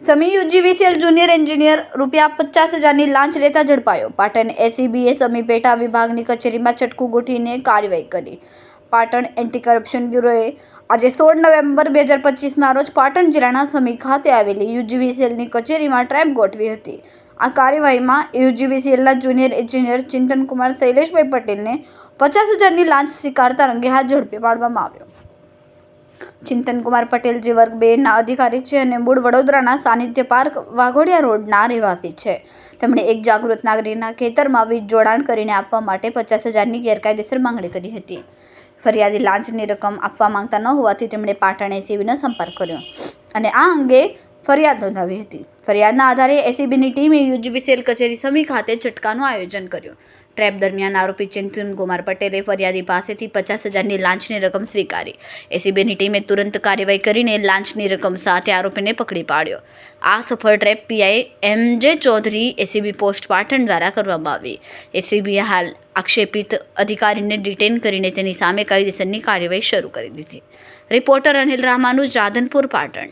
સમી UGVCL junior engineer ₹50,000ની લાંચ લેતા ઝડપાયો. પાટણ એસીબીએ સમી પેટા વિભાગની કચેરીમાં ચટકું ગોઠવીને કાર્યવાહી કરી. પાટણ એન્ટી કરપ્શન બ્યુરોએ આજે 16 નવેમ્બર 2025ના રોજ પાટણ જિલ્લાના સમી ખાતે આવેલી યુજીવીસીએલની કચેરીમાં ટ્રેપ ગોઠવી હતી. આ કાર્યવાહીમાં યુજીવીસીએલના જુનિયર એન્જિનિયર ચિંતનકુમાર શૈલેષભાઈ પટેલને 50,000ની લાંચ સ્વીકારતા રંગે હાથ ઝડપી પાડવામાં આવ્યો. ચિંતનકુમાર પટેલ જે વર્ગ 2ના અધિકારી છે અને મૂળ વડોદરાના સાનિધ્ય પાર્ક વાઘોડિયા રોડના રહેવાસી છે. તેમણે એક જાગૃત નાગરિકના ખેતરમાં વીજ જોડાણ કરીને આપવા માટે 50,000ની ગેરકાયદેસર માંગણી કરી હતી. ફરિયાદી લાંચની રકમ આપવા માંગતા ન હોવાથી તેમણે પાટણ એસીબીનો સંપર્ક કર્યો અને આ અંગે ફરિયાદ નોંધાવી હતી. ફરિયાદના આધારે એસીબીની ટીમે યુજીવીસીએલ કચેરી સમી ખાતે ઝટકાનું આયોજન કર્યું. ટ્રેપ દરમિયાન આરોપી ચિંતનકુમાર પટેલે ફરિયાદી પાસેથી 50,000ની લાંચની રકમ સ્વીકારી. એસીબીની ટીમે તુરંત કાર્યવાહી કરીને લાંચની રકમ સાથે આરોપીને પકડી પાડ્યો. આ સફળ trap PI M J. Chaudhary ACB post Patan દ્વારા કરવામાં આવી. એસીબીએ હાલ આક્ષેપિત અધિકારીને ડિટેન કરીને તેની સામે કાયદેસરની કાર્યવાહી શરૂ કરી દીધી. રિપોર્ટર અનિલ રામાનુજ, રાધનપુર, પાટણ.